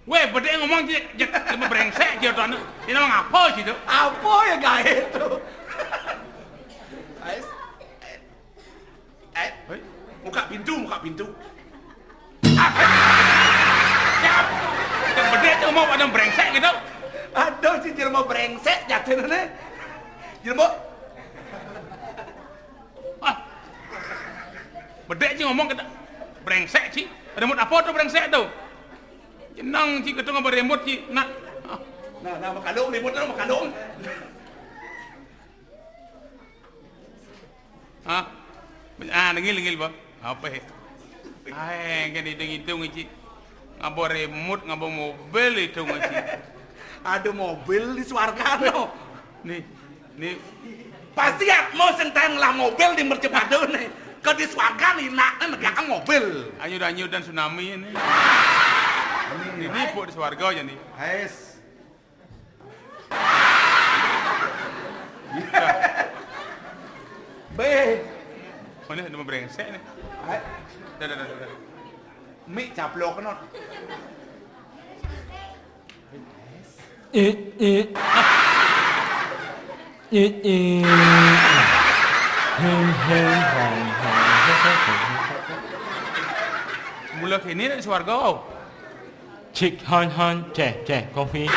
Weh, bedek ngomong cuma brengsek dia tuan. Ini nama apa sih tu? Apa ya guys itu? Buka pintu. Siap. Bedek tu ngomong pada brengsek gitu. Aduh si jelma brengsek jatuh nih. Jelma. Bedek je ngomong kata brengsek sih. Remote apa tu brengsek tu? Jenang sih ketemu apa remote sih nak. Nah makadong remote tu makadong. Nengil ba? Apa he? Kan itu ngaji. Ngabo remote, ngabo mobil itu ngaji. Ada mobil di Swarga no. Nih. Pasti ya mau sentang lah mobil di Mercepado nih. Kalau di Swarga nih nak negara mobil. Anyut dan tsunami ini. Ini pun di Swarga aja nih. Ais. B. Mana ada brengsek nih? Dah. Mi caplok kan? Mula kini di Swarga. Cik hon teh kopi.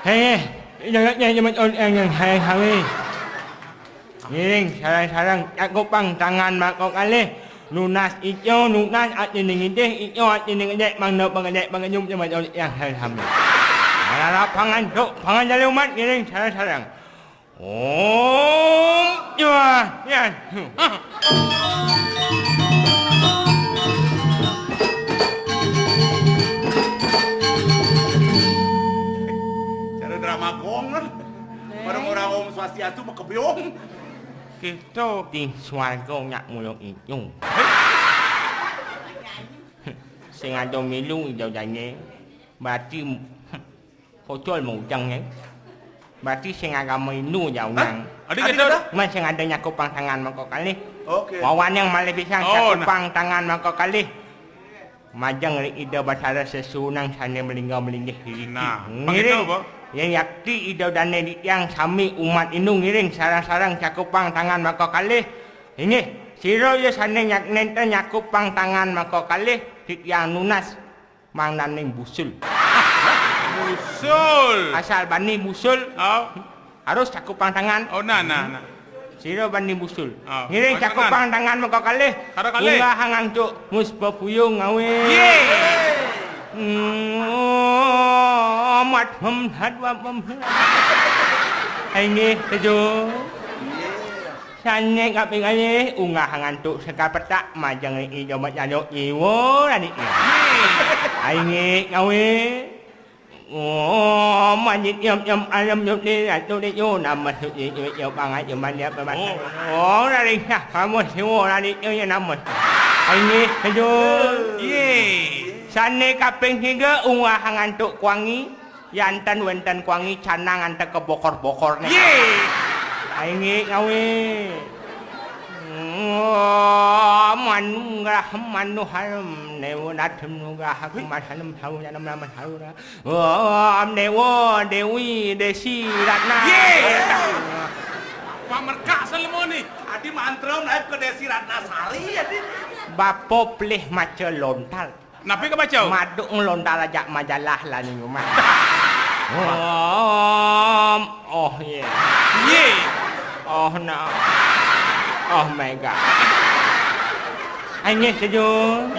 Hei, jangan yang hai. Ngiring sarang aku pang tangan makok alih. Lunas ijo lunas at niningide ijo at niningide mangno pangade panganyum cuma yang ham. Ala pangan jale umat ngiring sarang. Ya. Drama gong kan? Orang-orang Om Swastiastu mah kebiong. Kita di Swarga nyak mulung ijo. Sing ada milu ijo jane. Berarti fotol mau jangan. Berarti sing agama inu jauh nang. Ada kita dah. Mas sing ada nyakupang tangan mangko kali. Oke. Wawan yang malah bisa nyakupang tangan mangko kali. Majang ida basara sesunang sana melingga-melinggih diri. Nah, ngiring. Yang yakti ida dane yang sami umat inu ngiring sarang-sarang cakupang tangan mangko kali. Ini siro ya sana nyak nente nyakupang tangan mangko kali yang nunas mang naning busul. Busul. Asal bani busul. Oh. Harus cakupang tangan. Oh, nah. Siro bani busul. Oh. Ngiring cakupang tangan mangko kali. Karo kali. Unggah hangang cuk muspa puyung ngawe. Mat memhat wa memhat. Ini tejo. Sane kaping aye unggah ngantuk sekal petak majang iki jomat nyadok iwo tadi. Ini ngawe. Manjit yam alam yam ni atu ni yo nama suci yo bangai yo manja pemat. Dari dah kamu semua dari yo nama. Ini tejo. Sane kaping 3 unggah ngantuk kuangi. Yantan wenten kuangi canang anta kebokor-bokor ni. Ini ngawe. Manu harum newo natem nuga aku masanam tahu janam nama tahu dah. Newo Dewi Desi Ratna. Pamerkak selemoni. Adi mantrem naik ke Desi Ratna Sari adi. Bapo pleh maca lontal. Napi ke baca? Maduk ngelontal aja majalah lah ni rumah. Oh no. Oh my god. Ini sejuk.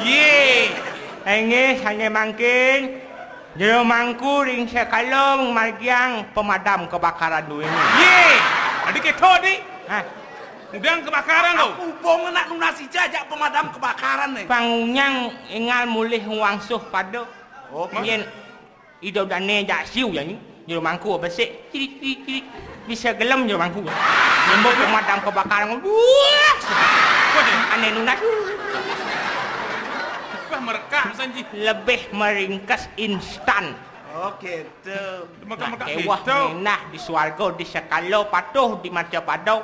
Ini hanya mungkin jero mangku ring sekalong margiang pemadam kebakaran dulu ini. Adik keto di. Udang kebakaran lo. Aku bong nak lunasi jajak pemadam kebakaran nih. Pangunyang ingal mulih wangsuh pada. Oke. Itu dah nejak siu yang ni. Juru mangku besik. Cirik. Bisa gelam juru mangku. Nyembuk pemadam kebakaran. Aneh Nunas. Wah merekak sanji. Lebih meringkas instan. Okey tu. Mekak Kewah menah di swarga di sekalo patuh di Maca Padau.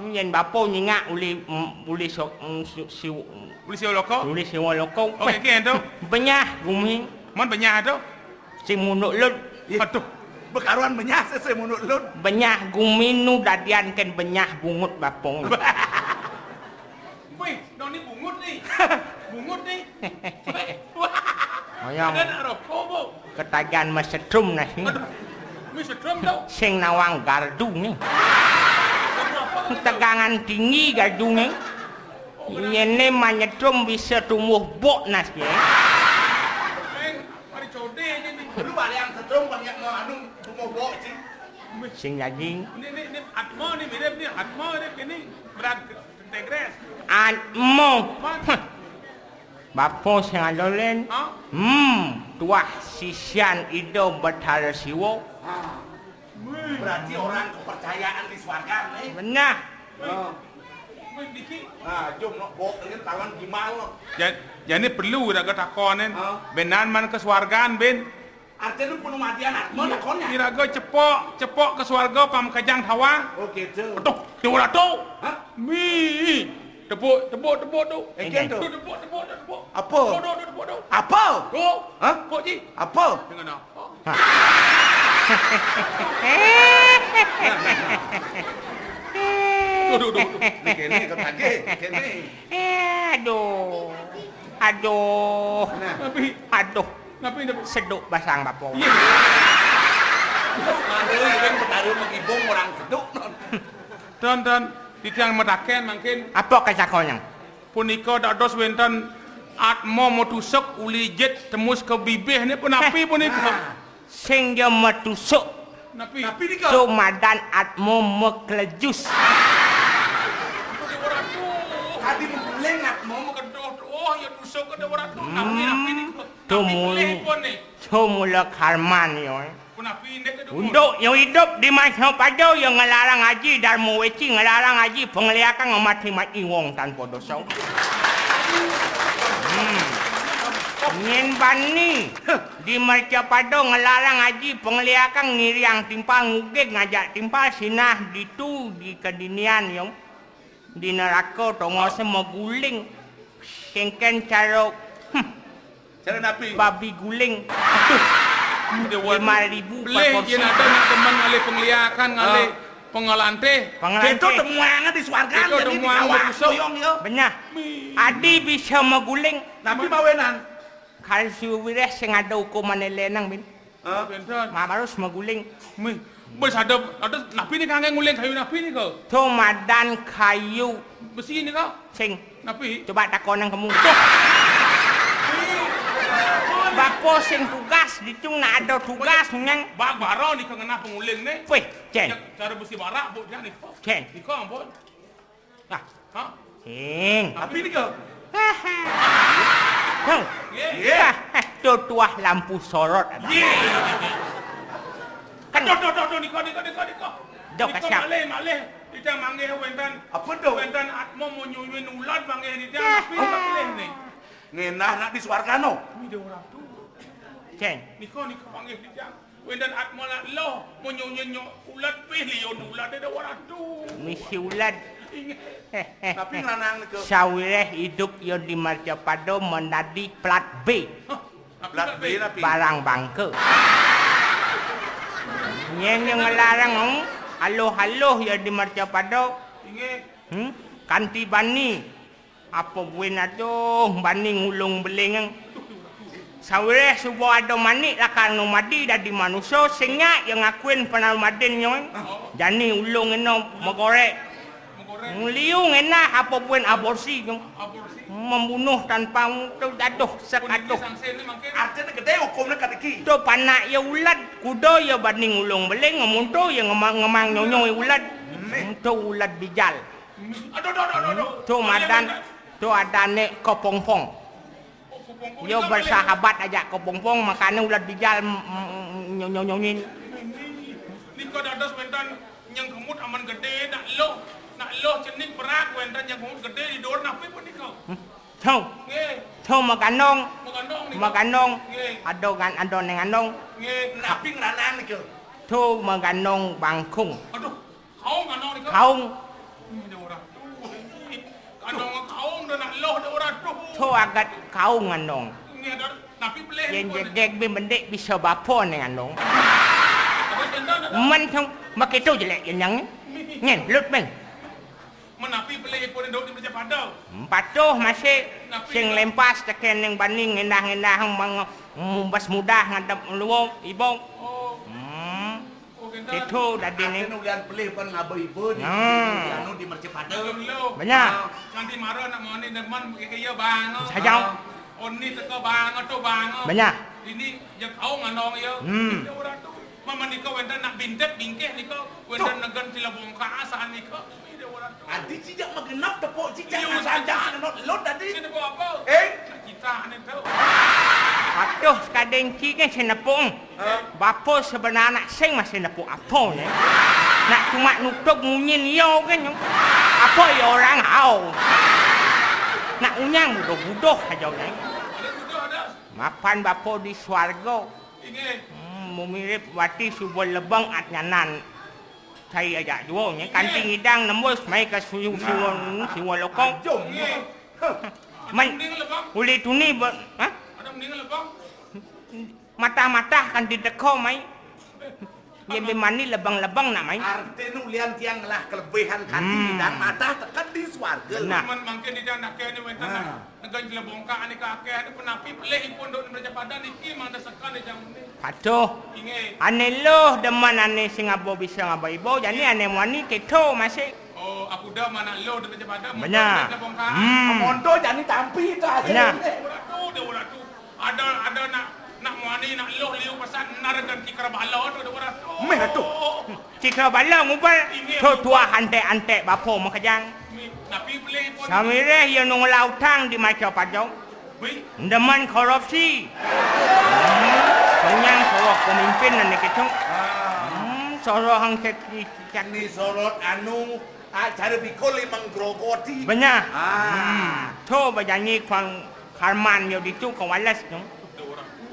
Yen bapa nyingak uli Polisi loko. uli sewa loko. Okey kan tu. Benyah guming Mon benyah tu. sing munuk lut. Aduh. Bekaruan benyah sese munut lut. Benyah guminu dadian ken benyah bungut bapong. Weh, dong ni bungut ni. Bungut ni. Oyong Ada nak rokok bu. ketagihan mesetrum nah sing. Mi setrum tu. Sing nawang gardu ni. Tegangan tinggi gardu ni. Yene manyetrum bisa tumbuh bok nas ya. Mari code je ni. Lu balik yang setrum banyak mau anu semua bok sih. Sing daging Ni atmo ni mirip ni. Atmo ni berat tegres. Atmo. Bapa sing alolen. Ha? Tuah sisian ido betara siwo. Berarti orang kepercayaan di swarga ni. Benar. Weh dikit. Jom nak bok dengan tawan gimana. Jadi perlu dah kata konen. Benan man keswargaan ben. Artinya lu penuh matian mana konnya? Kira cepok ke swarga pam kajang tawa. Okey tu. Betul. Dia ora tahu. Ha? Mi. Tepuk tu. Eken tu. Tepuk. Apa? Tepuk tu. Apa? Tu. Ha? Pok ji. Apa? Dengan apa? Duduk. Ni kene kau tagih, kene. Aduh. Tapi Ngapain dia? Seduk basang bapa. Ya. Mana yang bertaruh mengibung orang seduk non. Dan ditiang metaken mungkin Apa kesakonnya? punika dados wonten atmo motusuk uli jet tembus ke bibih ni penapi punika. Sing dia metusuk Napi. Tapi ni kau. Sumadan atmo meklejus. Tadi mengguling Mau kedoh. Oh ya tusuk ke ora tu. Napi ni. Tumuli. Tumula karman yo. Punapi ni ke Untuk yang hidup di masa pada yang ngelarang haji dan meweci ngelarang haji pengliakan mati-mati wong tanpa dosa. Nyen bani di Maca Padau ngelarang haji pengliakan ngiriang timpal ngugig ngajak timpal sinah ditu di kedinian yang di neraka tongo semua guling kengken caro cara napi. babi guling. 5,000 Boleh je nak teman ngalih pengliakan ngalih pengalante. Itu temuangan di swarga Itu jadi temuan dikawal bertusuk. soyong yo. Benar. Adi bisa meguling. Napi mawenan. Kalau suwireh sing ada hukuman lenang bin. Bentar. Harus meguling. Mi. Bos ada napi ni kangen nguling kayu napi ni kau. Tomadan kayu Besi ni kau. sing. Napi. Coba takonan kamu. Bapa sing tugas dicung nak ada tugas nyang. Bak bara ni kau ngena penguling ni. Weh, ceng. Cara besi barak bu dia ni. Ceng. Ni kau ampun. Ah, Ha? ceng. Napi ni kau. Hang. Ya. Tu tuah lampu sorot ada. Kan Ni kau. Dok, siap. Malih. Kita manggil wentan. Apa tu? Wentan atmo mau nyuwin ulat manggil dia napi boleh ni. Ngenah nak di swarga no. Mi dia orang tu. ceng. Ni kau panggil dia. Wentan atmo nak loh mau nyuwin ulat pilih ulat dia orang tu. Misi ulat. Napi ngelanang ni kau. Sawireh hidup yo di Maca Padau menadi plat B. Belat be napi. Barang bangke. Yang ngelarang halo ya di Maca Padau. Ingat. Kanti bani. Apa buin aduh bani ngulung beling. Sawireh subuh ada manik lakar nomadi dari manusia singnya yang ngakuin penal madin nyoy. Jani ulung eno megorek. Ngeliung enak apa pun aborsi yung Aborsi. membunuh tanpa jatuh sekaduh. Artinya gede hukumnya kadeki. Tu panak ya ulat kudo ya banding ulung beling ngamunto ya ngemang nyonyoy ulat. Tu ulat bijal. Aduh. Tu madan tu adane kopongpong. Yo bersahabat aja ke Pongpong makanya udah dijal nyonyonin. Ni kau dadas wentan yang kemut aman gede nak loh cenik berak wentan yang kemut gede di dor napi pun ni kau. Thâu, Nge, thâu makanong, ni kau. makanong, Nge, ado neng anong, nge, Napi ngeranang ni ke? thâu makanong bangkung, aduh, kau nganong ni kau. kaung, Dia orang tu. Kanong kau dah nak loh dia orang tu. thâu agat kaung anong. Nge dah napi peleh. Yen jegek bi mendek bisa bapo neng anong. Apa benda dah. Man thong makito jelek yen yang ngen lut men. Menapi peleh pun duduk di meja padau. Patuh masih sing lempas teken yang banding ngendah-ngendah bas mudah ngadap luwung ibong. Oh, kena. Itu dah Ate dini. nu lian pelih pun ngaba-iba ni. Ah. Anu di mercepada. Lo. Banyak. Nanti marah nak mau ni deman kaya bang. Sajau. On ni teka bang tu bang. Banyak. Ini yang kau nganong ya. Dia orang tu. Mama ni kau wentan nak bintek bingkeh ni kau. Wentan nak ganti lah bongkar asahan ni kau. Dia orang tu. Adi cijak magenap tepuk cijak Yo, asal cijak. senot lot tadi. Sini buat apa? Kita ni tu. Patuh kadang kiki senapung. Bapo sebenarnya nak sing masih napung apa ni? Nak cuma nutup ngunyin yo kan yo. Apa yo orang hau. Nak unyang budoh-budoh aja ni. Ada budak ada. Mapan bapo di swarga. Ingat. Memirip wati subul lebang at nyanan. Saya aja dua nya kanting hidang nembus mai ke siwa lokong. Jom. Man Mending lebang. uli tuni ha? Ada mending lebang. Mata-mata kan dideko mai. Ye mani lebang-lebang nak mai. Arte nu lian tiang lah kelebihan kanting dan mata tekan di swarga. Nah. Man mangke di dan nak ni wentan nak ganti lah bongkar ni kakek ni penapi peleh pun duduk di meja padan ni ki mang dah sekan dia jam ni. Patuh. Ingat. Ane loh deman ane sing abo bisa ngabaibo jadi ane wani keto masih. Oh, aku dah mana lo di meja padan. Banyak. Bongkar. Mondo jadi tampi tu hasil. Banyak. Dia orang tu. Ada nak muani nak lo liu pasal naragan ki kerabala tu dia orang tu. Meh tu. Jika bala ngubal tua ante-ante bapo makajang. Napi peleh pun. Samire ye nung lautang di maca padau. Wei. Deman korupsi. Kenyang sorok pemimpin nan ketung. Sorok hang cek Ni sorot anu cara bikoli menggrogoti. banyak. Ah. Coba nyanyi kwang karman yo ditu kawalas no. Dia orang tu.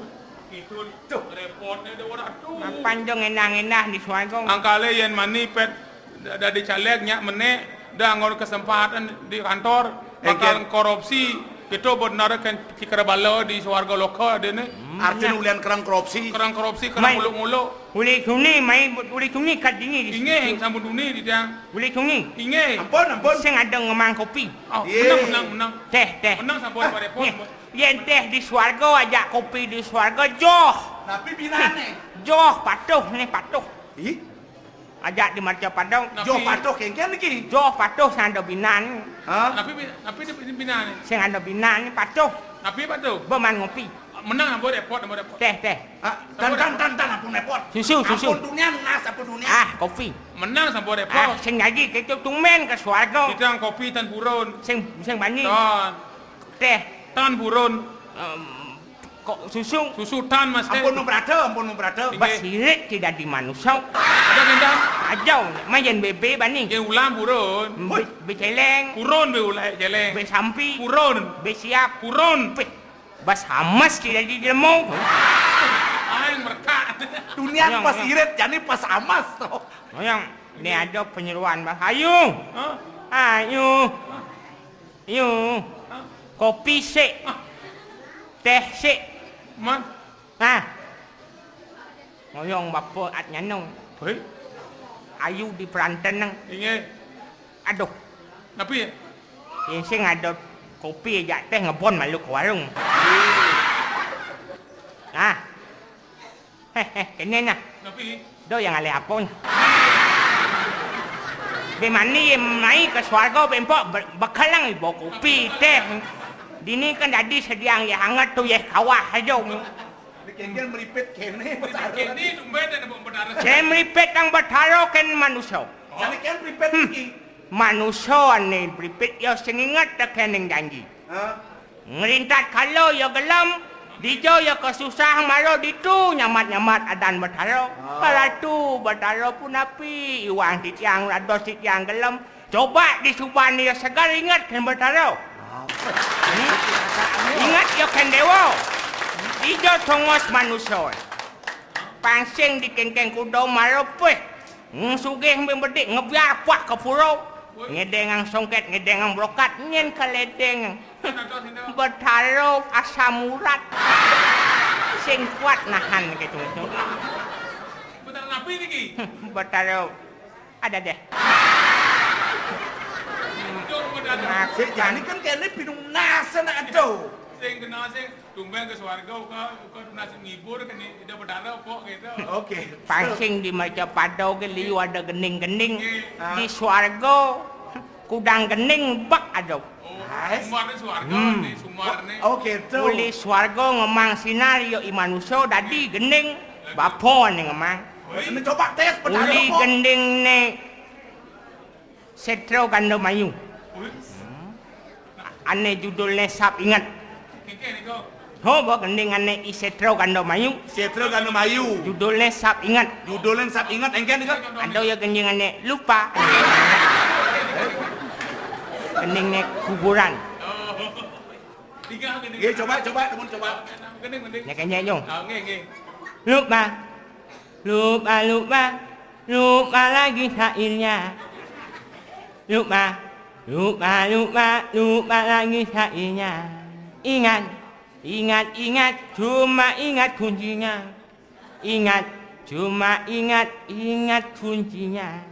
Itu tu repot dia orang tu. Panjang enah-enah di swarga. Angkale yen mani pet dah dicaleg nyak menek dah ngor kesempatan di kantor bakal korupsi itu benar kan kikrabala di swarga lokal dia ni Arte nu lian kerang korupsi. kerang korupsi kerang Mai. muluk-muluk Uli tuni mai uli tuni kat dini. inge sambut dunia di dia Uli tuni. inge Ampun. Sing ada ngemang kopi. oh, Ye. menang Teh. menang sampai pada repot Yen teh di swarga ajak kopi di swarga joh. Tapi binane. Joh patuh ni patuh. Ih, Ajak di marca padau. jo patuh kengken iki. Joh patuh sing ada binan. Ha? tapi dia bina ni Sing ada binan patuh. tapi apa tu Beman ngopi. menang sampai repot Teh. Tan ampun repot. Susu. Ampun dunia nas ampun dunia. Kopi. menang sampai repot Sing ngaji kita tumen ke swarga. kita kopi tan buron Sing bani. tan Teh. tan buron Kok susu. susu tan mas Ampun nu brother. Basirik tidak di manusia. ada gendang Ajau. Mayen bebe bani. yang ulam buron Beceleng. Puron be ulai jeleng. Besampi. Puron. Besiap. Puron. Bas hamas tidak di jelmo. Aing berkat. Dunia Yang, pas yang. irit jadi pas amas toh. Yang ni ada penyeruan bah. Ayo. Ayo. Kopi sik. Teh sik. Man. Ngoyong bapa at nyanong. Hei. Ayu di peranten nang. Inge. Aduh. Napi. Yang sing ada kopi aja teh ngebon malu ke warung. Kene nah. Napi. Do yang ale apon. Bemani mai ke swarga bempok bakalang ibu kopi teh. Dini kan jadi sediang ya hangat tu ya kawah aja. Kengken meripit kene. Ini tumben dan berdarah. Saya meripet ang bataro ken manusia. Jadi kan meripit iki. Manusia ni meripet ya sing ingat tak kening janji. Ha? Ngerintat kalau ya gelam, dijo ya kesusah maro ditu nyamat-nyamat adan Betaro. Kalau tu Betaro pun api, iwang titiang rados titiang gelam. Coba disuban dia segar ingat kan Betaro. Ingat ya kan dewa. Dijo tongos manusia. Pangsing di kengkeng kudo maro peh. Sugih membedik ngebiar pak ke puro. Ngedeng ang songket, ngedeng ang brokat, nyen kaledeng. Betaro asam urat. Sing kuat nahan gitu. Betaro napi niki? Betaro ada deh. Sik jane kan kene pinung nasa nak aduh. Sing kena sing tumbang ke swarga uka nasi ngibur kan ida Betaro kok gitu. Oke. Pangsing di Majapahit ke liu ada gening-gening. Di swarga kudang gening bak ada. Sumarne swarga ni sumarne. Oke tu. Uli swarga ngemang sinario imanusia dadi gening bapo ni ngemang. Ini coba tes Betaro Uli kok. gending ni Setro Gandomayu. Ane judulnya sap ingat. Keke ni kau. Ho bo gending ane Setro Gandomayu. Setro Ganu Mayu. Judulnya sap ingat. Judolen sap ingat engken nika. Ada ya gending ane lupa. Gending ni kuburan. Tiga gini. Nggih coba teman coba. Gini gini. Ya kanya jong. Nggih. Lupa. Lupa lagi syairnya. Lupa lagi syairnya. Ingat, cuma ingat kuncinya. Ingat kuncinya.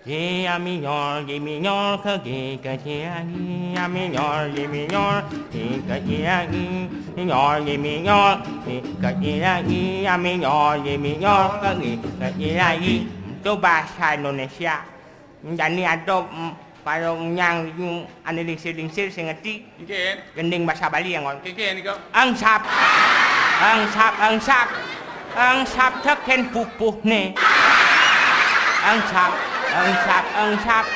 Dia minor, ke ke lagi. Ya minor, ke lagi. Minor, ke lagi. Ya minor, ke lagi. Itu bahasa Indonesia. Dan ini ada parang yang ane lingsir sing ngerti. Keke. Gending bahasa Bali yang ngomong. Keke ni kau. Angsap teken pupuh ne.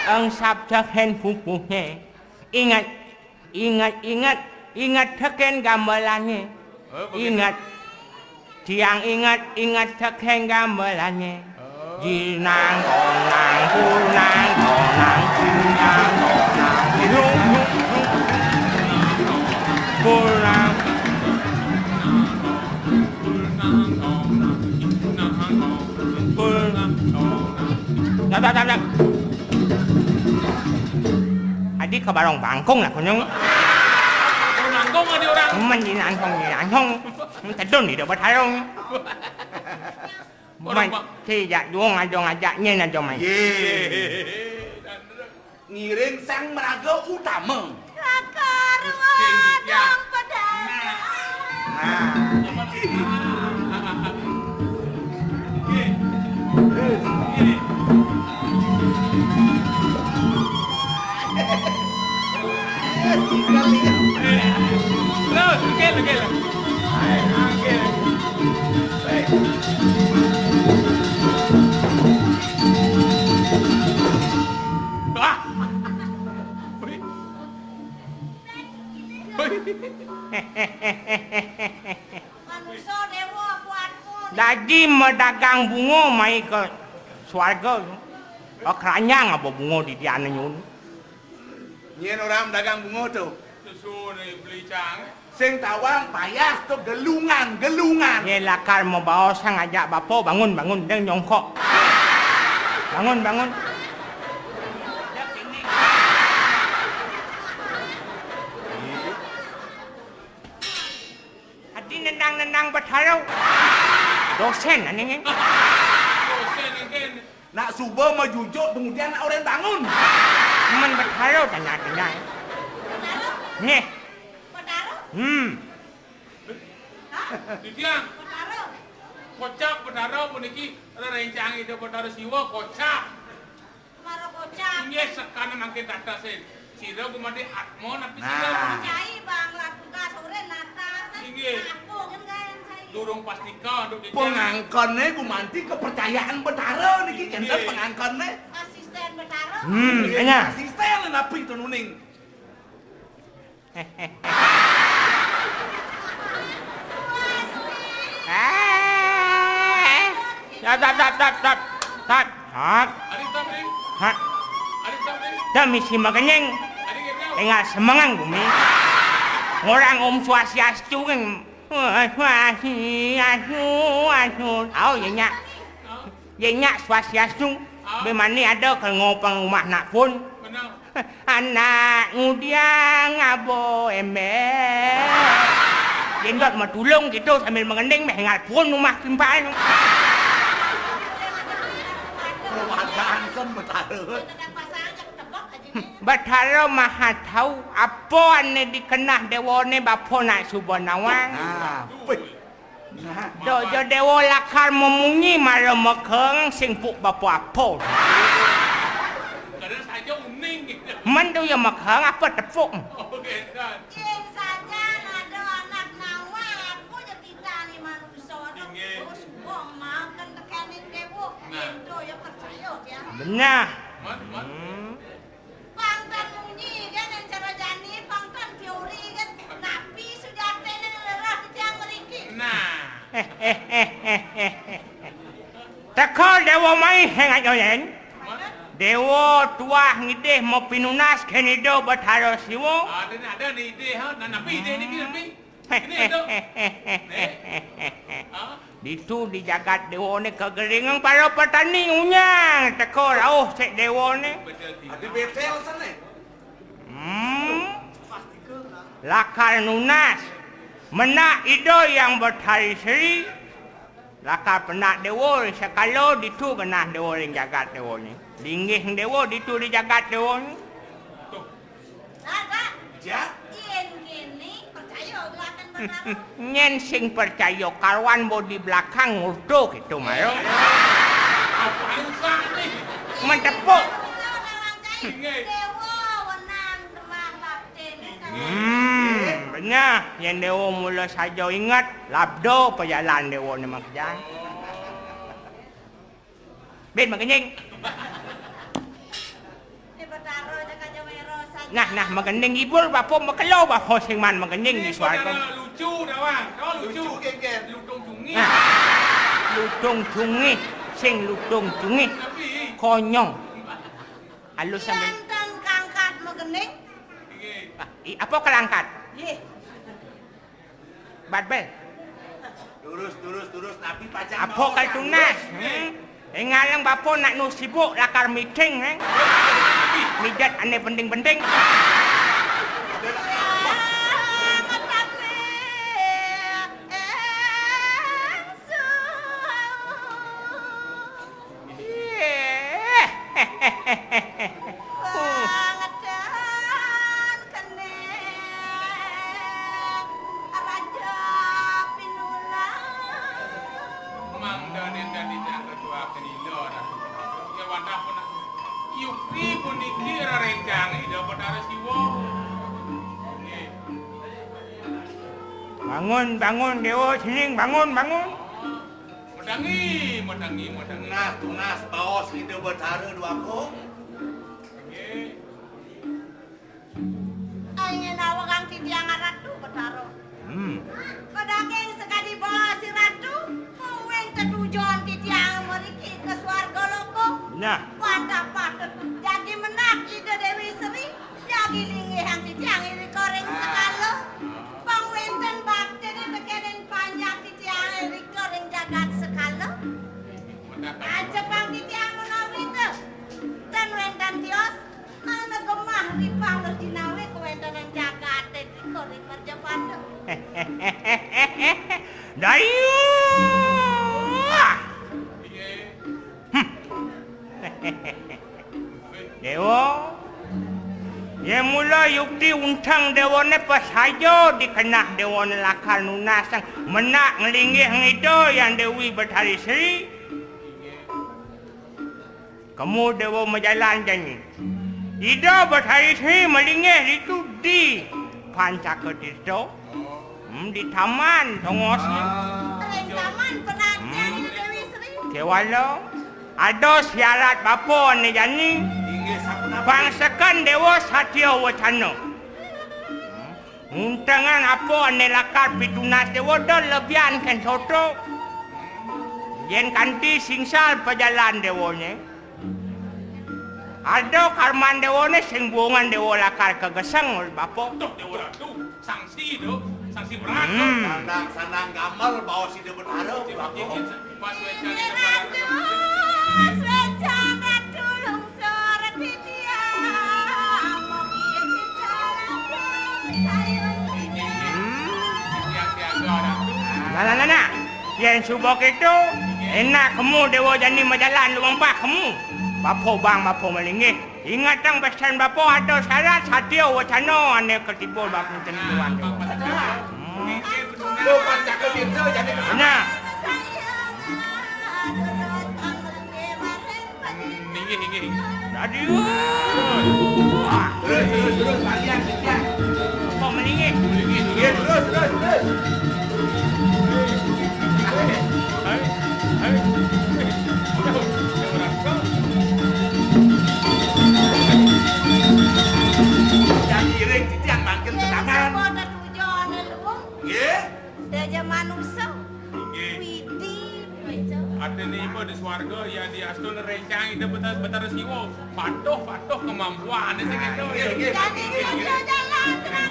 Angsap teken pupuh ne. Ingat teken gamelannya. Ingat teken gamelannya. Jinang konang kunang konang jinang konang kunang kunang. Adik ke barong bangkong lah kunyong. Orang nangkong ada orang. Menjinangkong. Tadon di dapat harong. Tidak dong ajaknya main. Ngiring sang meraga utama. Raka ruang pedang. Terus, keke. Manusia dewa kuatmu. Jadi medagang bunga mai ke swarga. Keranyang apa bunga di tiana nyun. Nyen orang dagang bunga tu. Susu ni beli cang. Sing tawang payas tu gelungan. Ye lakar membawa sang ajak bapo bangun dan nyongkok. Bangun. Hadi nendang Betaro. Dosen aneh. Dosen ni. Nak subuh majujuk kemudian nak orang bangun. Men Betaro tanya. Nih. Pedaro? Di tiang. Pedaro? Kocak Betaro puniki rencang itu Betaro siwa kocak. Maro kocak. Ini sekarang makin tata sen. Siro kumade atmo napi Nah. siro. Cai bang lakukan sore nata. Tinggi. Aku kan kain saya. Durung pastika untuk di tiang. Pengangkonnya gumanti kepercayaan Betaro niki enten pengangkonnya. Asisten Pedaro. Enya. Asisten napi tu nuning. Tat. Hak. Adik stop ni. Hak. Adik stop ni. Dah misi makaneng. Adik kena. Tengah semangat bumi. Orang swastiastu kan. Swastiastu. Tahu ya nyak. Ya nyak swastiastu. Bemani ada ngopang rumah nak pun. Benar. Anak ngudiang abo ember. Jendot matulung gitu sambil mengending mengal pun rumah timpaan. Perwagaan kan betara. Tentang pasangan yang tebak aja ni. Batara maha tahu apa ane dikenah dewa ne bapo nak subhanawang. Nah, nah. Dojo dewa lakar memunyi mara mekeng sing puk bapo apo. Kadang saja uning. Man tu yang mekeng apa tepuk. Okey, San. Cing saja ada anak nawang. Aku je tidak ni manusia. Terus buang makan tekanin dewa. Itu ya percaya dia. Benar. Mat. Pangtan munyi kan yang cara jani. Pangtan teori kan. Nabi sudah tenan lerah kejang meriki. Nah. Takal dewa mai hengat joyen. Mat. Dewa tua ngideh mau pinunas kenido Batara siwo. Ada ni ide ha. Nabi ide ni Nabi. Ini ada. Itu di jagat dewa ni kegeringan para petani unyang. Teko rauh cek dewa ni. Betul tidak. Ada betel sana. Lakar nunas. Menak ido yang bertari seri. Lakar penak dewa sekalo ditu kenah dewa yang jagat dewa ni. Linggih dewa ditu di jagat dewa ni. Ada. Ja. Ien gini percaya belakang bertaruh. Nyen sing percaya karwan bo di belakang ngurdo gitu mayo. Apa usah ni? Mentepuk. Dewa wenang semang bakten. Benar. Yang dewa mula saja ingat labdo perjalanan dewa ni makjang. Ben makenyeng. Ni bertaruh jaga jawero saja. Nah makenyeng ibul bapo makelo bapo sing man makenyeng di swarga. Lucu dah bang. Kau lucu. Lucu geng-geng. Lutung cungi. Lutung cungi, sing lutung cungi. Nabi. Konyong. Alus sambil. Ganteng kangkat megening. Apa kelangkat? Ye. Badbel. Terus Nabi pajak. Apa kal tunas? Ngalang bapo nak nu sibuk lakar meeting Mijat ane penting-penting. Mang dan yang kedua kenilo dah. Ya wadah pun. Yukri pun dikira rencang ida Batara siwo. Bangun dewa sining bangun. Medangi. Tunas baos ide betara dua ko. Ingin awak titiang ratu bertaruh. Pedaging sekali bawa si ratu. Mungkin ketujuan titiang meriki ke swarga loko. Nah, Wadah patut jadi menak ide Dewi Sri. Jadi linggih yang titiang iri koreng sekalo. Bang Wenten bakti ni tekenen panjang titiang iri koreng jagat sekalo. Aja bang titiang menawi tu. Dan Wenten tios. Mana gemah ripang lo dinawe ke Wenten yang jagat di koreng merjapatu. Dayu. Dewa. Yang mula yukti untang dewa ne pasayo dikenah dewa ne lakar nunasang menak ngelinggih ngido yang Dewi Batari Sri. Kamu dewa majalan janji. Ida Batari Sri melinggih itu di Pancaketirto. Di taman tongosnya. Yang taman penantian ide Dewi Sri. Kewalo ada syarat bapo ne jani. Inggih sapuna. Bangsakan dewa satya wacana. Untangan apa ane lakar pitunas dewa do lebihan kan soto. Yen kanti singsal pejalan dewonya. Ada karman dewonya sing buangan dewa lakar kegesang ol bapo. Tuh dewa tuh sanksi berat. Sanang gamal bawa si dia berharap. Pas wecan Nah. Yang subok itu enak kamu dewa jani majalan lumpak kamu. Bapo bang bapo melingih. Ingat tang pesan bapo ada syarat satyo wacana ane ketibul bapo tentuan dewa. Lu pancak ke biasa jadi. Nah. Hinggih. Aduh. Terus latihan. Bapo melingih. Terus. Jadi ring titiang bangkit tenangan. Bodoh tujuannya lu. Nggih. Daja manusia. Nggih. Widih, bejo. Ada nih ibu di swarga ya di astun rencang itu betar siwo patuh kemampuan sing itu. Jadi kita jalan terang.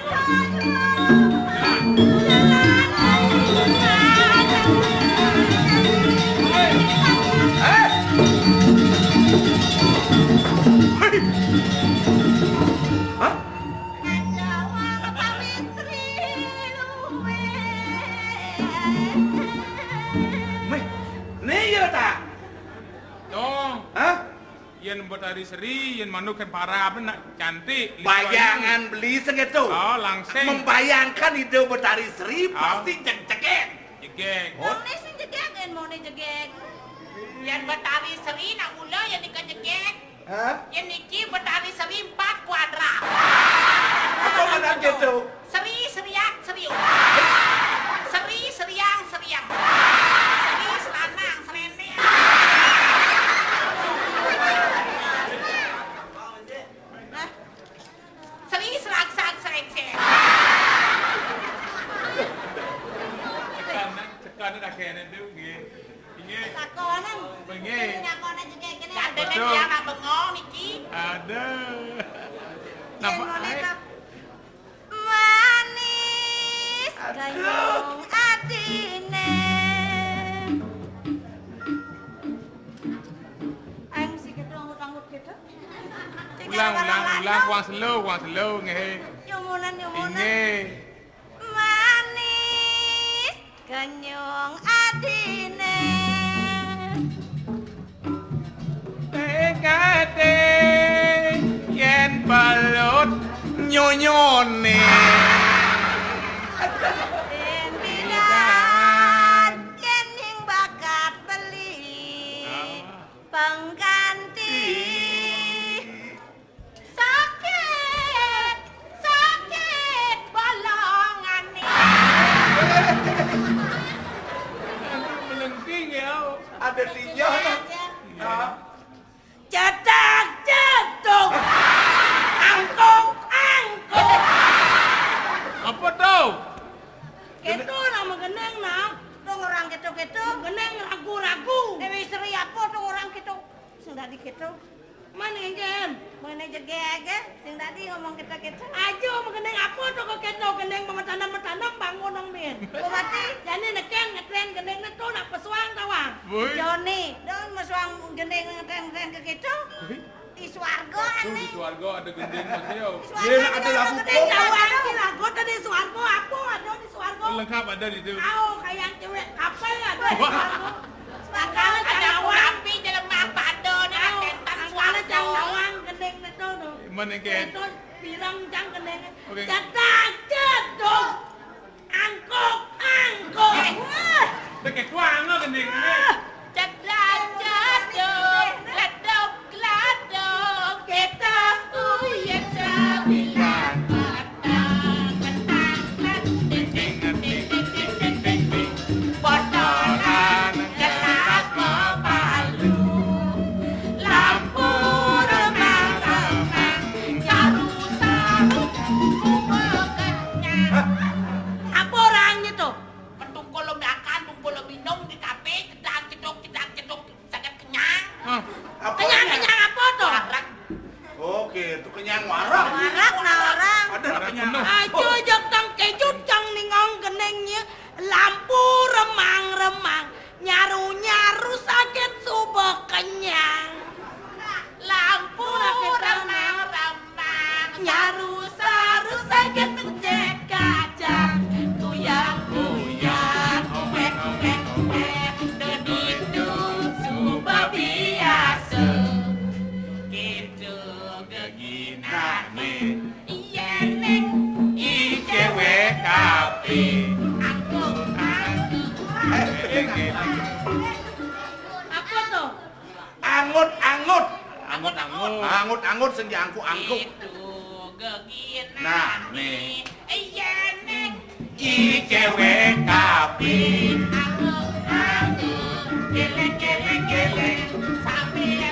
Yen betari seri, yen manuk kan parah benar cantik. Bayangan beli segitu. Oh, langsing. Membayangkan ide Betari Sri pasti jegek. Jegek. Mau nih sing jegek, mau nih jegek. Yang Betari Seri nak mula yang dikejegek. Hah? Yang niki Betari Seri 4 kuadrat. Apa mana gitu? Seri seriak serius. Seri seriang seriang. Seri selanang serenek. Seri serangsang serengseng. Cekan dah kene tu nggih. Nggih. Takonan. Nggih. Takonan jegek kene. Ada nanti yang nak bengong niki. Ada. Napa? Nampak Manis gayung adine. Ayo mesti gitu anggut gitu. ulang kuang slow nggih. Yomunan. Nggih. Manis gayung adine. Kate yen balut nyonyone. Tembilan yen bakat beli pengganti. Sakit bolongan ni. Melengking ya. Ada linya. Cetak cetuk angkung. Apa tau? Itu nama geneng nak. Dong orang gitu geneng ragu-ragu. Dewi Sri apa dong orang gitu? Sing tadi gitu. Mana yang mana jegeg? Sing tadi ngomong gitu. Ajo mengeneng apa tuh kok gitu geneng memetanam bangun dong min. Berarti jadi nekeng ngetren geneng itu nak pesuang tawang. Joni, dong pesuang geneng ngetren ke gitu. Di swarga Di aneh. keluarga ada gendeng masih yo. Iya, nak ada lagu Geneng tawang di lagu tadi swarga apa ada di swarga. Lengkap ada di situ. Tahu kayak cewek kapal ada di swarga. Sekarang Ada tawang. rapi dalam apa ada ni nak kentan Sekarang suara. tawang geneng itu tuh. Mana ken? Itu bilang jang geneng. Oke. Cetak cetuk angkuk. Dekat kuang lo gendeng. Cedak jaduk, ledok, kita uyan sembilan mata, kentang, bodohan, kelas kepalu, lampu remang-remang, saru-saru, kumekenya. Angut-angut sing diangkuk-angkuk. Itu geginan. Nah, nih. Iya neng. I cewek kapi. Aku geleng-geleng sambil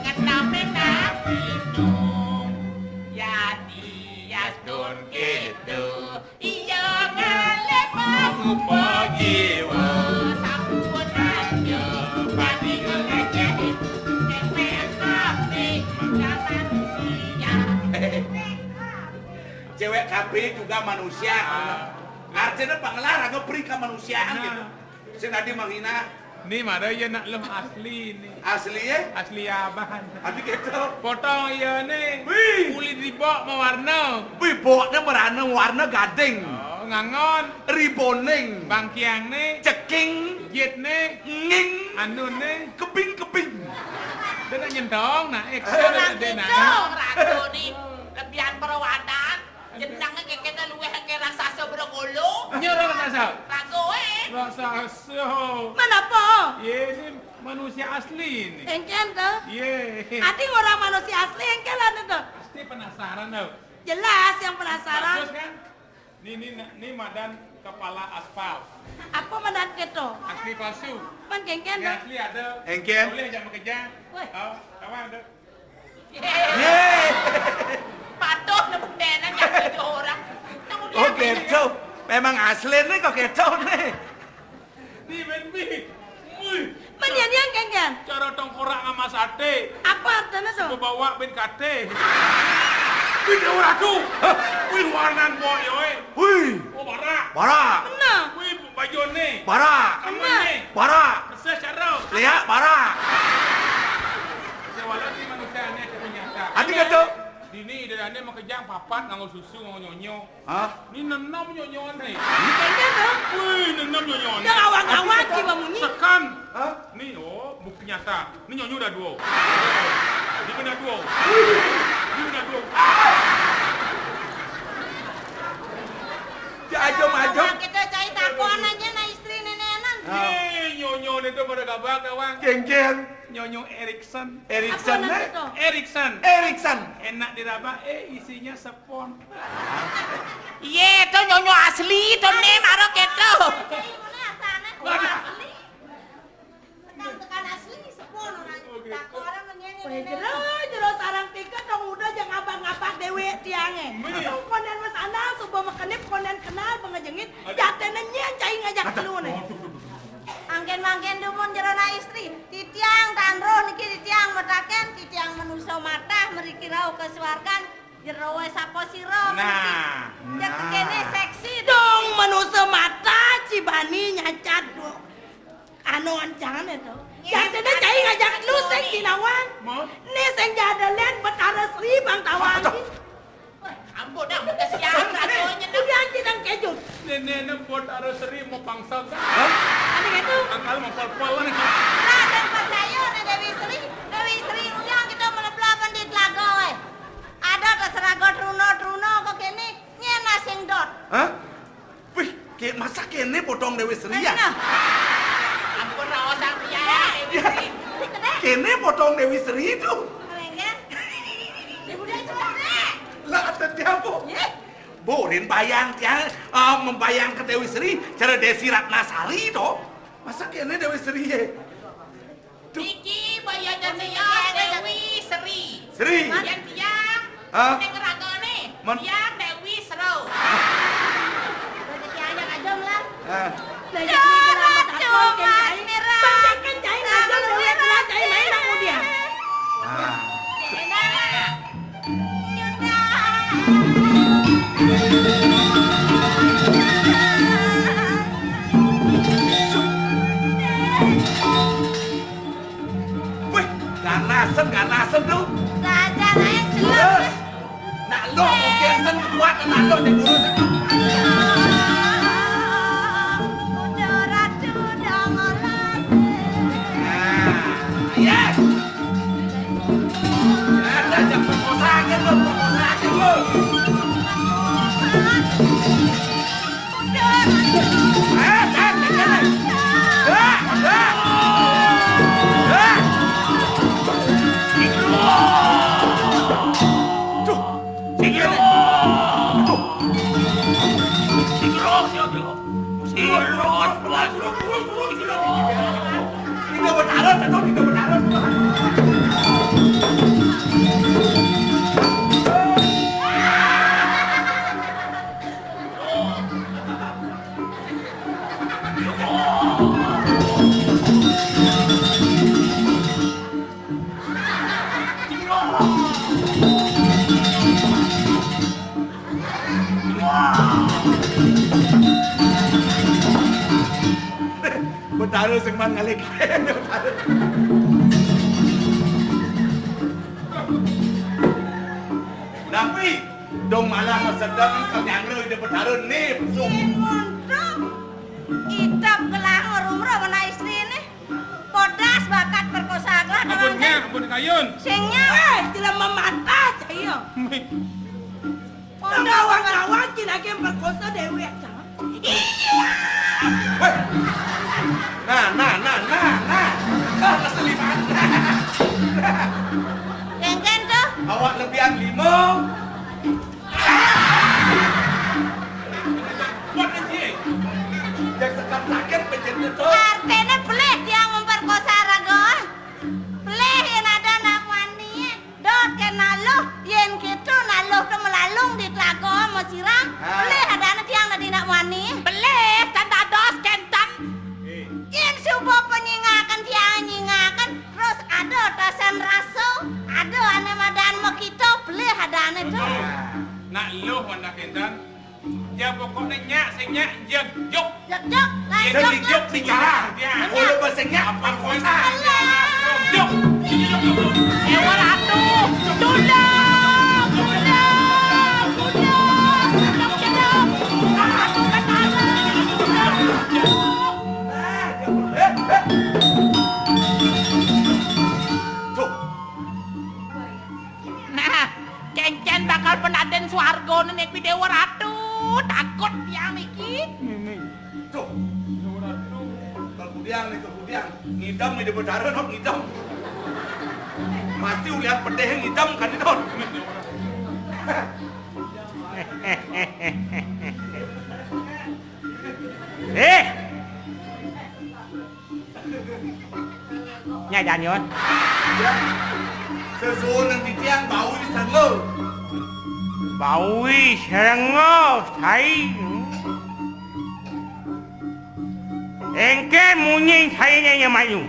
ngetap-ngetap itu. Ya dia don gitu. Iya ngalep Ngupo jiwa. sampun aja padi geleng-geleng. Cewek kapi menjaga manusia. Cewek kapi juga manusia. Artinya pengelarang ngeberi kemanusiaan gitu. Sing tadi menghina Ni mah ada ya nak lu asli ni. asli ya. Asli abang. Adik gitu. Potong iya ni. Wih. Kulit dibok mewarna. Biboknya merana warna gading. Oh, ngangon. Riboning. Bangkiang ni. Ceking. Jet ni. Nging. Anu ni. Keping-keping. Dia nak nyentong nak. Eksa Orang dia itu nak. ratu nih lebihan perawanan jenangnya kayak kita luwe kayak raksasa bergolo Nyerang rasa. ragu Rasa. Mana po? Ye ni manusia asli ni. Engken tuh. Ye. Ati orang manusia asli engkelan itu. Pasti penasaran tau. Jelas yang penasaran. Bagus kan? Ni madan kepala aspal. Apa mendat gitu? Asli palsu. Man kengken Yang tuh. asli ada. Engken. Boleh jangan bekerja. Woi. Oh, kawan ada. Yeay. patuh nebenan jadi orang Oh gitu. Memang asli nih kok gitu nih. Ni benbi. Wih. Man yang kengken. Cara tongkorak sama sate. Apa artinya tuh? Bawa ben kate. Wih, dia orang tu. Wih, warnan boy, oi. Wih. Oh, barak. Barak. Mana? Wih, baju ni. Barak. Kamu ni. Barak. Secara. Lihat barak. Sewalau ni manusia ni ternyata. Adik gitu. Dini dia ni makejang papat nganggo susu nganggo nyonyo. Hah? Ni nenam nyonyo ni. Kengken tuh. Wih, nenam nyonyo ni. Udah awang-awang ciba munyi. Sekan. Hah? Ni oh, bukti nyata. Ni nyonyo dah dua. Ni kena dua. Ni kena dua. Ajom. Awang kita cari takuan aja na istri nenenan. Ni nyonyo ni tu pada gabak kawan. Geng-geng. Nyonyo Erikson. Erikson Apa nih. nanti tuh? Erikson. Erikson. Enak diraba, isinya sepon. iya itu nyonyo asli itu nih maro gitu Jadi mana asalnya orang asli. Sedang tekan asli sepon orang. Takuan menyanyi. Jelas sarang tiket dong udah jangan abang-abang dewe tiangnya. Konen mas ana subuh makanip konen kenal bangajengit. Jatene nyen cai ngajak lu nih. Anggen-manggen dumun jerona istri. Titiang tanro niki titiang metaken titiang manusa matah mriki rau kesuwargan jero we sapa sira. Nah. Cek kene seksi dong manusa mata cibani nyacat do. Anu ancangan itu. Jatene cai ngajak lu sing kinawan. Mau? Ni sing jadalen betara sri bang tawan. ampun dah kesian ratunya dah Udah anjing kejut. Nenek buat arus seri mau pangsa kan? Ane gitu. Angkal mau pol-pol nih. Nah, dan percaya nih Dewi Sri undang kita melebelakan di telaga we. Ada terserah god runo kok kene nyena sing dot. Hah? Wih, masa kene potong Dewi Sri ya? ampun rawasan ya Kene potong Dewi Sri itu. Lengket. Udah coba deh. Lah ada dia bu. Borin bayang ya, membayang ke Dewi Sri cara Desi Ratnasari toh. Masa kene Dewi Sri ya? Iki bayanya saya Dewi Sri Sri. yang tiang Hah? yang ngeragone Mon- tiang Dewi Seru Rezeki aja kajom lah. Ah. Lah jadi kira mata mas merah. Banyakan cai ngajom Dewi Sri cai main aku dia. Ah. Wih, ganasan tuh. Saja naik jelas. Nak lo oke sen kuat nak lo di dulu. Udah ratu udah ngolas. Yes. Ada jam perkosaan lo. Oh! sengman ngalik. Tapi dong malah sedang kau nyangre di petarun nih, besok. Mondok. Idap kelang rumro mana istri ini. Podas bakat perkosa kelah. Ampun kayun. Singnya tidak memata saya. Kawan-kawan kita akan perkosa Dewi aja. Nah. Kau keselipan. Kengken tuh. Awak lebihan 5. Buat aja. Yang sekam sakit penjadi tu. Artinya pelih dia memperkosa ragon. Pelih yang ada nak wani. Dot ke naluh. Yang gitu naluh tu melalung di telago mesiram. Pelih ada anak yang ada nak wani. Beleh, tanda dos kentan. Yang subuh penyingakan tiang nyingakan. Terus ada tasan rasu. Ada anak madan mokito. Pelih ada anak tu. Nak luh wanda kendan. Ya pokoknya nyak senyak jek jok. Jok. Lain Jadi jok. jok bicara. Kalau bahasanya apa kosa? Jok. Ewa ratu. Duduk. Ratu katala. Tuh. Nah, Cen bakal penaden swarga nek Dewa Ratu. Takut tiang iki. Tuh. Kemudian ngidam di petarun hok ngidam. Pasti ulian pedeh ngidam kan itu. Nya Daniel. Sesuatu yang di tiang bau di sana. Bawi serengo sai. Engke munying saya malu.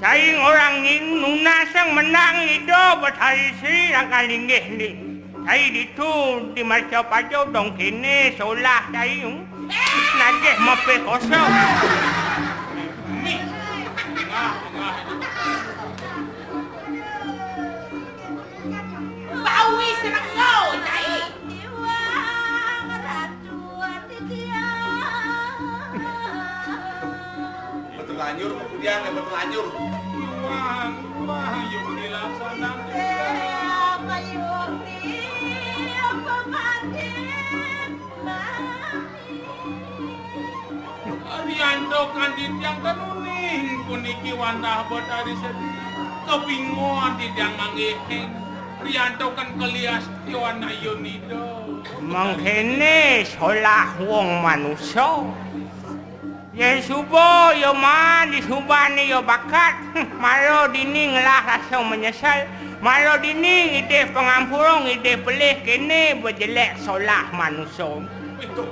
Saya orang ini nunasang menang itu berhari sri rangkalinggih ni. Saya itu di Marca Pajo dong kini solah saya. Nagih mape kosong. Bawi serenggo, Nyai. Betul lanjur kemudian betul lanjur. Wah, yuk dilaksanakan. Arianto kandit yang kenuning puniki wantah betari sedih. Kebingungan di yang manggihing. Rianto kan kelias tiwana yunido. Mangkene solah wong manusia. Ye subo yo man di subani yo bakat. Maro dini ngelah rasa menyesal. Maro dini ide pengampurong ide pelih kene berjelek solah manusia. Itu.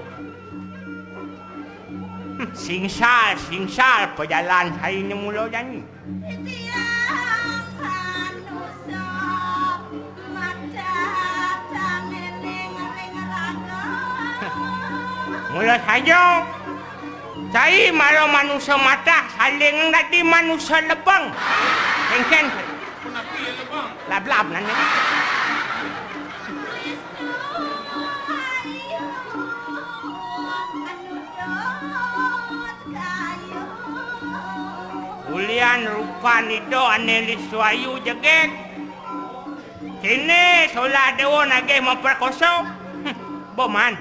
Singsal perjalanan saya ini mula janji. Mula saja, saya malu manusia mata, saling nanti manusia lebang. Engken, Kenapa ya lebang? lab-lab nanti. Ulian rupan itu anelis suayu jegek. Sini solah dewa nagih memperkosa. Boman.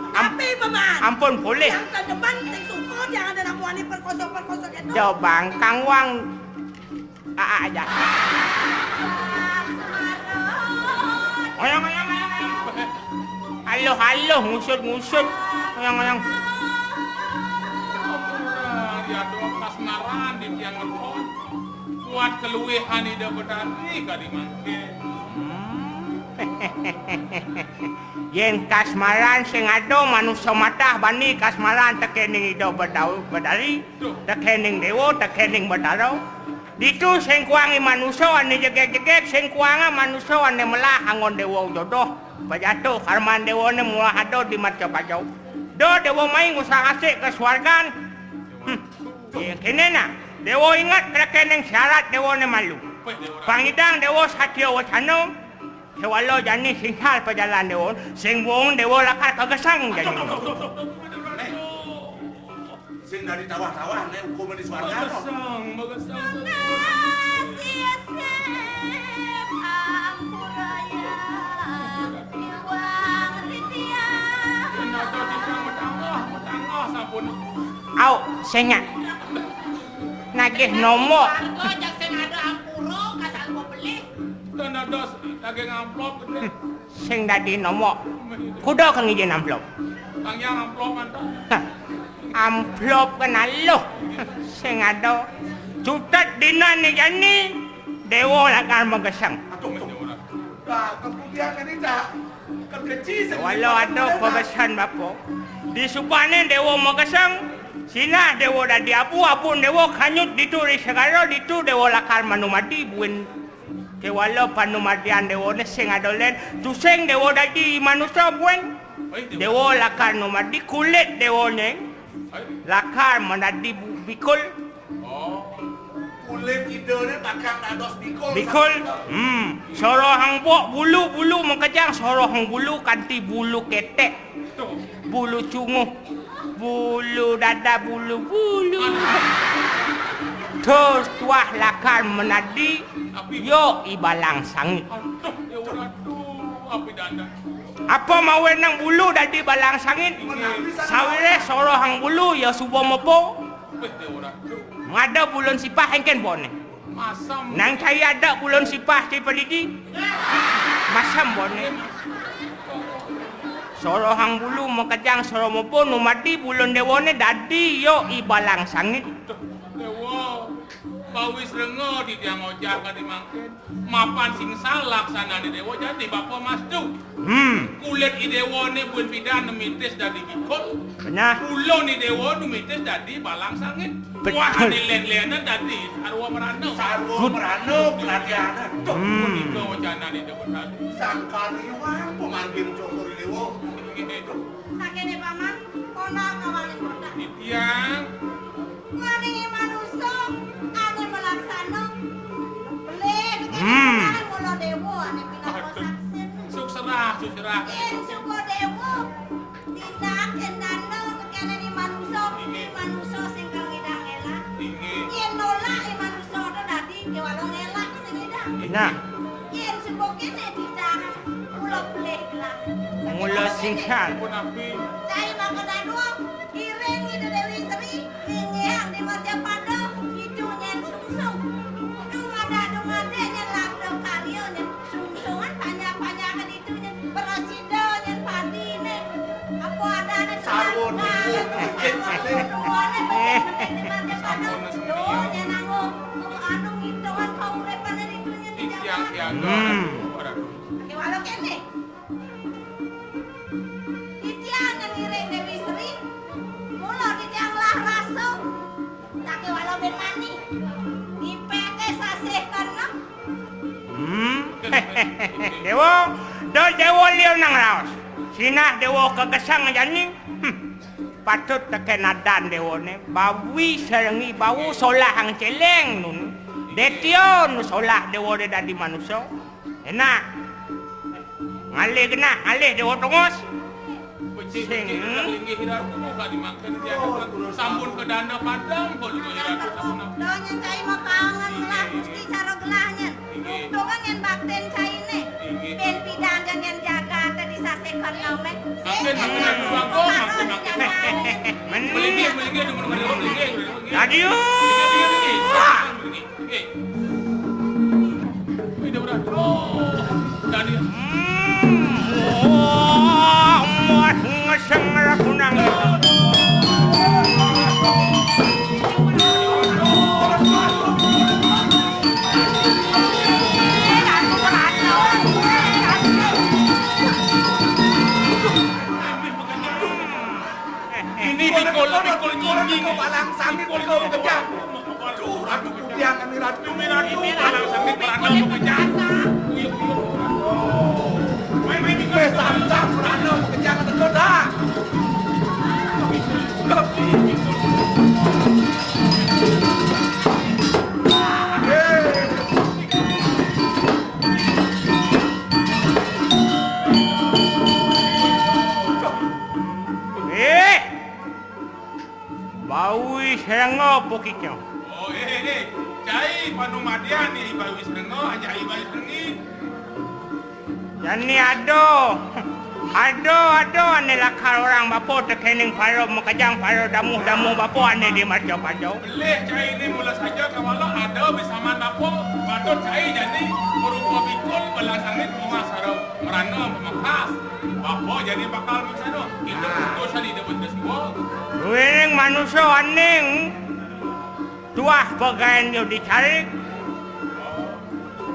Tapi Paman. Ampun boleh. Yang ke depan sing suko jangan ada nak wani perkosa gitu. Jawabang Kang Wang. Aja. Oyang. Halo, ngusut. Oyang. Rianto kasmaran di tiang ngepon. Kuat keluwehan ida betari kadi mangke. Yen kasmaran sing ado manusia matah bani kasmaran tekening ido bedari tekening dewa tekening bedaro ditu sing kuangi manusia ane jegek sing kuanga manusia ane melah angon dewa jodoh pajato karman dewa ne mulah ado di Marca Pajau do dewa main usah asik ke swargan Kene na, dewa ingat kekeneng syarat dewa ne malu. Pangidang dewa satya wacana, sewalo jani singhal pejalan dewa, sing wong dewa lakar kagesang jani. Sing dari tawah-tawah nih hukum di swarga. Bagasang. Au, sengat. Nagih nomor. Warga jak sing ada ampuro kasal mau beli. Dan ada daging amplop gede. Sing dadi nomor. Kuda kang izin amplop. Kang yang amplop mantap. Hah, amplop kenal lo. Sing ada. Cutat dina ni jani. Dewa lakar magesang. Nah, kemudian ini dah kerkeci. Walau ada pegesan bapo. Di supane dewa magesang. Sina dewa dadi apu dewa kanyut dituri segala ditu dewa lakar manumadi buin kewala panumadian dewa ne sing adolen tuseng dewa dadi manusia buin dewa lakar numadi kulit dewa ne lakar manadi bikul Kulit idone takang dados bikul sorohang bulu mengkejang sorohang bulu kanti bulu ketek bulu cunguh bulu dada bulu terus tuah lakar menadi yo ibalang sangit apa mau nang bulu dadi balang sangit sawire sorohang bulu ya subo mopo ngada bulon sipah engken bone nang cai ada bulon sipah di pedidi masam bone sorohang bulu makajang soromopo numadi bulon dewone dadi yo ibalang sangit dewa bawis rengo di tiang ojak ka dimangken mapan sing salak sana di dewa jadi bapa mas tu kulit i dewa ne buat pidan numitis dadi bikol benar ulo ni dewa numitis dadi balang sangit wah ni len-lenan dadi arwah merano pelatihan iko wacana ni dewa tadi sangkali wah pemanggil cokor dewa Sakene paman, kono kawaling bodak. Itiang Waningi manusa, ane melaksana. Beli kene mulo dewa ane pinapa saksen. sukserah Yen suko dewa, dinak endano kene ni manusa sing kang ngidang elak. Yen nolak e manusa to dadi kewalong elak sing ngidang. benar Yen suko kene didang mulo beli lah. mulo singsan pun api Cai makadadua, kiring itu Dewi Sri, ingin di Majapahit, itu nyen sungsung. Dumada nyen labdo karyo nyen sungsungan banyak-banyakan itu nyen berasido nyen padi ne. Apa ada ne Sarwo di Majapahit, nyen anggo anu ngitungan kaurepan itu nyen di itiang Jawa. siaga Walau kene. Ditiangan ngiring Dewi Sri. Mula ditiang lah raso. Laki walau ben mani. Dipeke sasih kana. dewa do dewa liu nang raos sinah dewa kegesang jani patut teken adan dewa ne bawi serengi bau solah hang celeng nun detio nu solah dewa de dadi manusia enak ngalih kena ngalih dewa tongos linggih hiratu muka dimakan tiang sampun ke dana padang kok linggih hiratu sampun Donyen cai makangan lah gusti cara gelahnya. Dongan yen bakten cai ne. Ben pidan yen jaga tadi sasih kana me. makan bangko makan melinggih melinggih jadi ini udah jadi muat ngeseng rakunang ini pikul nyinyi balang sangit kau kejang. Duh, ratu kupiang kami ratu. balang sangit balang kejang Pesantang ratu kejang tergoda. bapa kita. Oh, cai panumadian ni ibai wis rengo aja ibai rengi. Yani Ado ane lakar orang bapa tekening paro makajang paro damu bapa ane di marjo pajo. Boleh cai ini mula saja kalau ada bersama bapa, patut cai jadi merupa bikul belasangit bunga saro merana pemakas. Bapa jadi bakal bersano. Itu betul sali dapat semua. Ruing manusia aning tuah bagain yo dicari.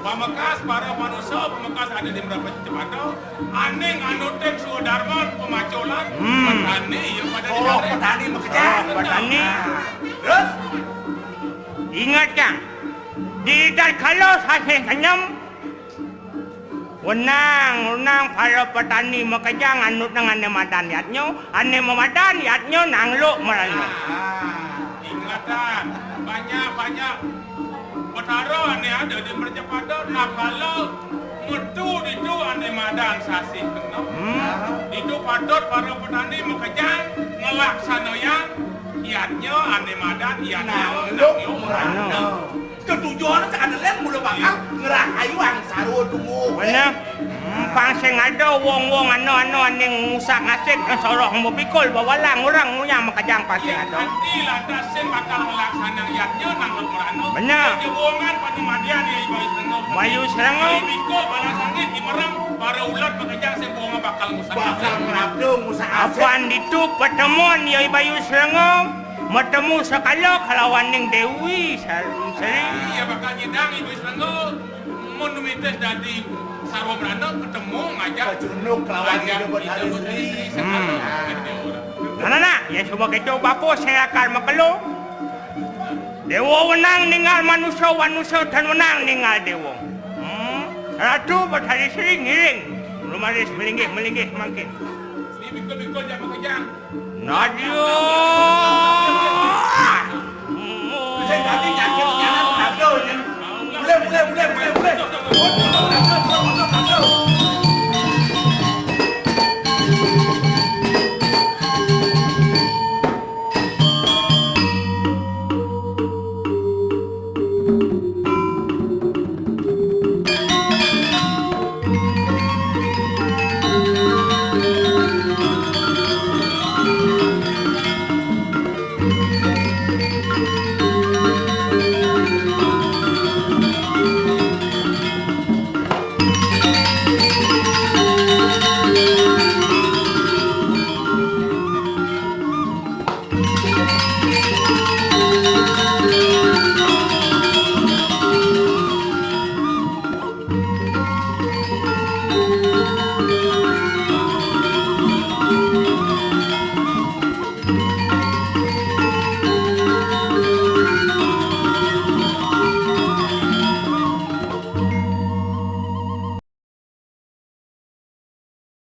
Pemakas para manusia, pemakas ada di berapa tempat tu. Aning anutin sudarman pemacolan, petani yang pada di daerah. Petani bekerja. Petani. Terus? Ingat kan? Tidak kalau saya senyum. Unang para petani makajang anut nang ane madan yatnyo, ane memadan yatnyo nang lo merano. Ingatan, banyak petara ane ada di mercapada, nak kalau metu itu ane madan sasi kena. Itu patut para petani makajang ngelaksanayan yatnyo ane madan yatnyo nang lo merano. Ketujuan sekarang lem mula bakal ngerahayu ang saru tunggu. Benar. Pangsing ada wong ane ngusak ngasik sorok mo pikul bawalang orang yang makajang pangsing ada. Nanti lah dasen bakal melaksanakan yatnyo nang lo merano. Benar. Jebongan panumadian ni ibai sengo. Bayu serango. Biko balasangit di merang para ulat makajang sebonga bakal musang. Bakal ngerabdung usaha aset. Apaan itu pertemuan ya Bayu serango. Bertemu sekala kalawan ning Dewi sering. Iya bakal nyedang ibu sengo. Monumentas dari sarwa merano ketemu ngajak. Junuk kelawan dia buat hari sendiri. Nana, ya semua kita bapa saya akan makelo. Dewa wenang ningal manusia dan wenang ningal dewa. Ratu berhari sering ngiring. Lumaris melinggih makin. Ini biko jangan makajang. Nadio. Saya tadi yakin jalan ngerabdung. Boleh.